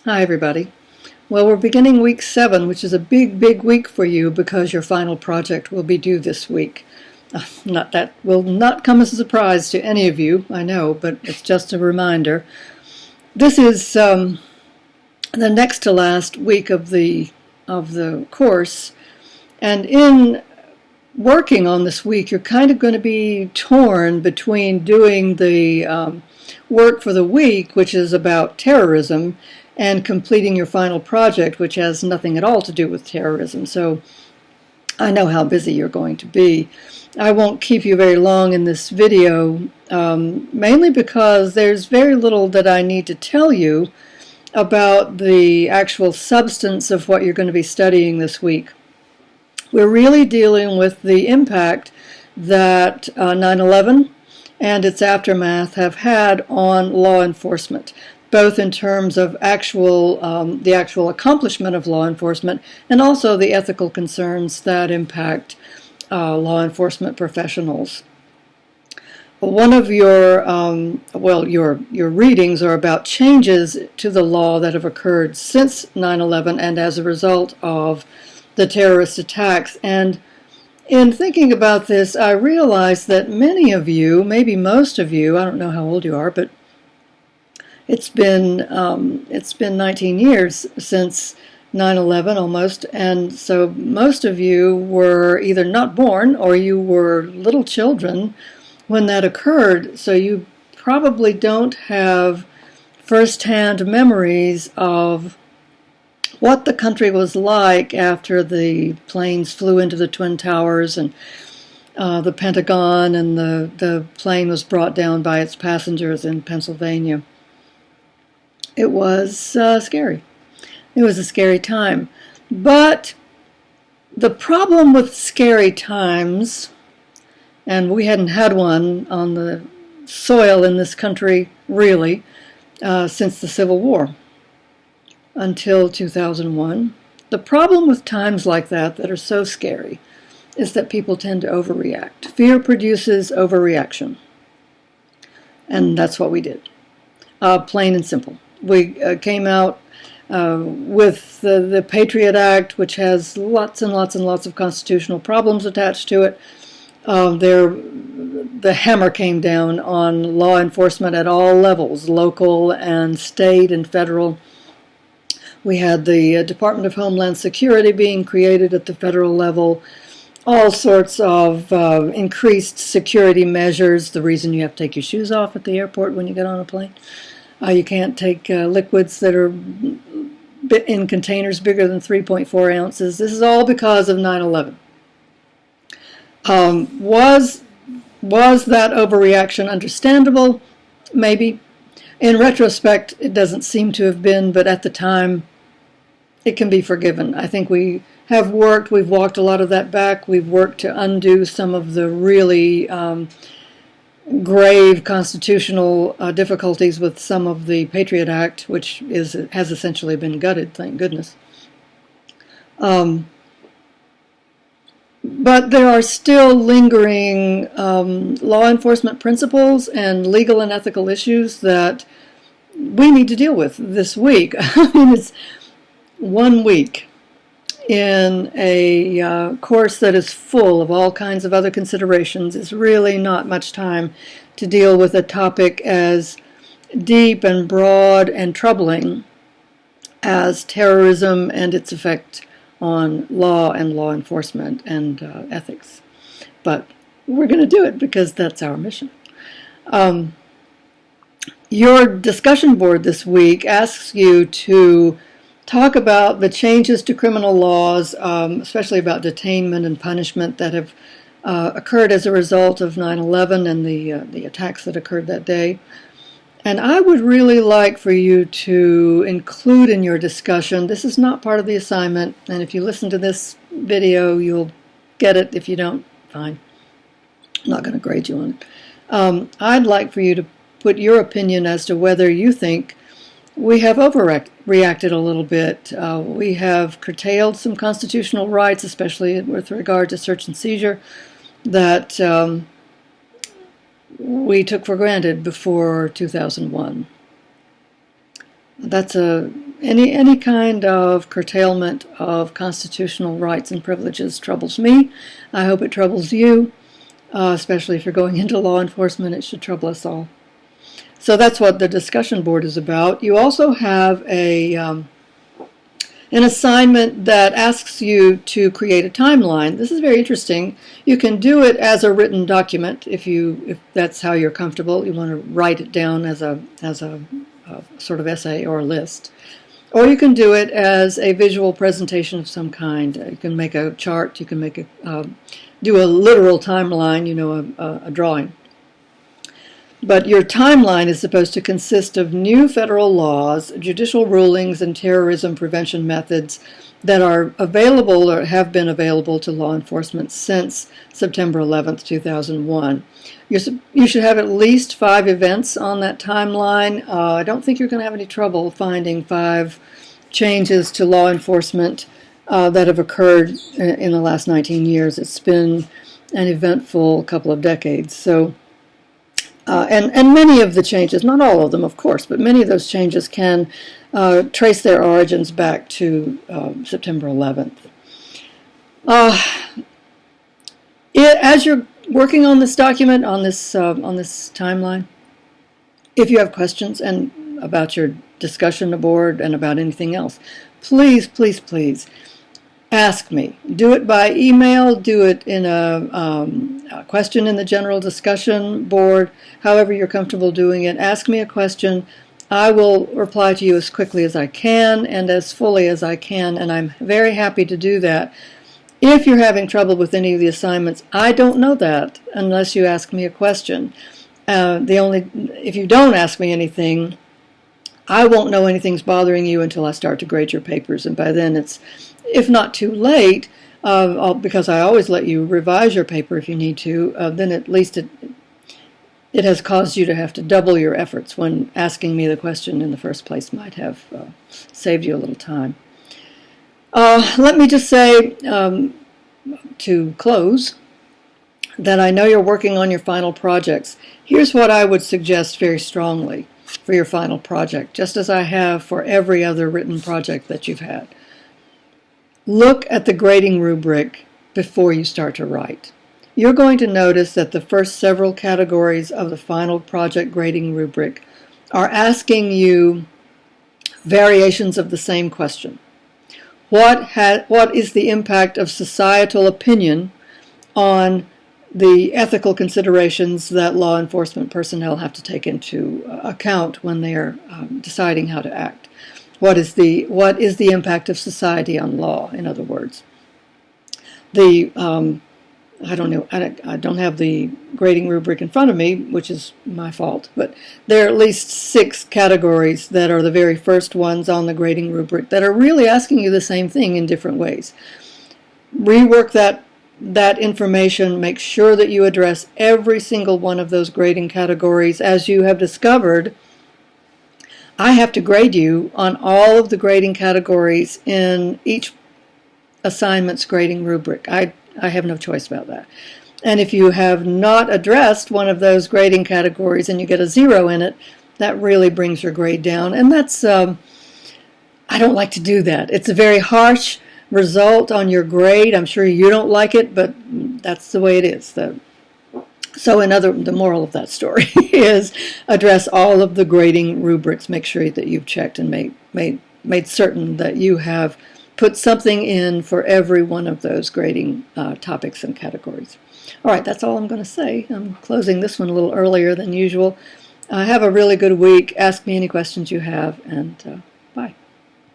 Hi, everybody. Well, we're beginning week 7, which is a big week for you because your final project will be due this week. That will not come as a surprise to any of you, I know, but it's just a reminder. This is the next to last week of the course, and in working on this week, you're kind of going to be torn between doing the work for the week, which is about terrorism, and completing your final project, which has nothing at all to do with terrorism. So I know how busy you're going to be. I won't keep you very long in this video, mainly because there's very little that I need to tell you about the actual substance of what you're going to be studying this week. We're really dealing with the impact that 9/11 and its aftermath have had on law enforcement, both in terms of the actual accomplishment of law enforcement and also the ethical concerns that impact law enforcement professionals. One of your readings are about changes to the law that have occurred since 9/11 and as a result of the terrorist attacks. And in thinking about this, I realized that many of you, maybe most of you, I don't know how old you are, but it's been 19 years since 9/11 almost, and so most of you were either not born or you were little children when that occurred, so you probably don't have first-hand memories of what the country was like after the planes flew into the Twin Towers and the Pentagon, and the plane was brought down by its passengers in Pennsylvania. It was scary. It was a scary time. But the problem with scary times, and we hadn't had one on the soil in this country, really, since the Civil War, until 2001. The problem with times like that are so scary is that people tend to overreact. Fear produces overreaction. And that's what we did. Plain and simple. We came out with the Patriot Act, which has lots and lots of constitutional problems attached to it. The hammer came down on law enforcement at all levels, local and state and federal. We had the Department of Homeland Security being created at the federal level, all sorts of increased security measures. The reason you have to take your shoes off at the airport when you get on a plane. You can't take liquids that are in containers bigger than 3.4 ounces. This is all because of 9/11. Was that overreaction understandable? Maybe. In retrospect, it doesn't seem to have been, but at the time, it can be forgiven. I think we've walked a lot of that back. We've worked to undo some of the really grave constitutional difficulties with some of the Patriot Act, which has essentially been gutted, thank goodness. But there are still lingering law enforcement principles and legal and ethical issues that we need to deal with this week. I mean, it's 1 week in a course that is full of all kinds of other considerations. Is really not much time to deal with a topic as deep and broad and troubling as terrorism and its effect on law and law enforcement and ethics. But we're going to do it because that's our mission. Your discussion board this week asks you to talk about the changes to criminal laws, especially about detainment and punishment that have occurred as a result of 9/11 and the attacks that occurred that day. And I would really like for you to include in your discussion, this is not part of the assignment, and if you listen to this video, you'll get it. If you don't, fine. I'm not going to grade you on it. I'd like for you to put your opinion as to whether you think we have overreacted a little bit. We have curtailed some constitutional rights, especially with regard to search and seizure, that we took for granted before 2001. That's a any kind of curtailment of constitutional rights and privileges troubles me. I hope it troubles you, especially if you're going into law enforcement. It should trouble us all. So that's what the discussion board is about. You also have an assignment that asks you to create a timeline. This is very interesting. You can do it as a written document if that's how you're comfortable. You want to write it down as a sort of essay or a list. Or you can do it as a visual presentation of some kind. You can make a chart. You can make do a literal timeline, a drawing. But your timeline is supposed to consist of new federal laws, judicial rulings, and terrorism prevention methods that are available or have been available to law enforcement since September 11th, 2001. You should have at least 5 events on that timeline. I don't think you're going to have any trouble finding 5 changes to law enforcement that have occurred in the last 19 years. It's been an eventful couple of decades. So. And many of the changes, not all of them, of course, but many of those changes can trace their origins back to September 11th. As you're working on this document, on this timeline, if you have questions and about your discussion board and about anything else, please, please, please ask me. Do it by email, do it in a question in the general discussion board, however you're comfortable doing it. Ask me a question. I will reply to you as quickly as I can and as fully as I can, and I'm very happy to do that. If you're having trouble with any of the assignments, I don't know that unless you ask me a question. If you don't ask me anything, I won't know anything's bothering you until I start to grade your papers, and by then it's, if not too late, because I always let you revise your paper if you need to, then at least it has caused you to have to double your efforts when asking me the question in the first place might have saved you a little time. Let me just say, to close, that I know you're working on your final projects. Here's what I would suggest very strongly for your final project, just as I have for every other written project that you've had. Look at the grading rubric before you start to write. You're going to notice that the first several categories of the final project grading rubric are asking you variations of the same question. What is the impact of societal opinion on the ethical considerations that law enforcement personnel have to take into account when they are deciding how to act? What is the impact of society on law, in other words? I don't know, I don't have the grading rubric in front of me, which is my fault, but there are at least 6 categories that are the very first ones on the grading rubric that are really asking you the same thing in different ways. Rework that information, make sure that you address every single one of those grading categories. As you have discovered, I have to grade you on all of the grading categories in each assignment's grading rubric. I have no choice about that. And if you have not addressed one of those grading categories and you get a 0 in it, that really brings your grade down. And that's, I don't like to do that. It's a very harsh result on your grade. I'm sure you don't like it, but that's the way it is. So the moral of that story is address all of the grading rubrics. Make sure that you've checked and made certain that you have put something in for every one of those grading topics and categories. All right, that's all I'm going to say. I'm closing this one a little earlier than usual. Have a really good week. Ask me any questions you have, and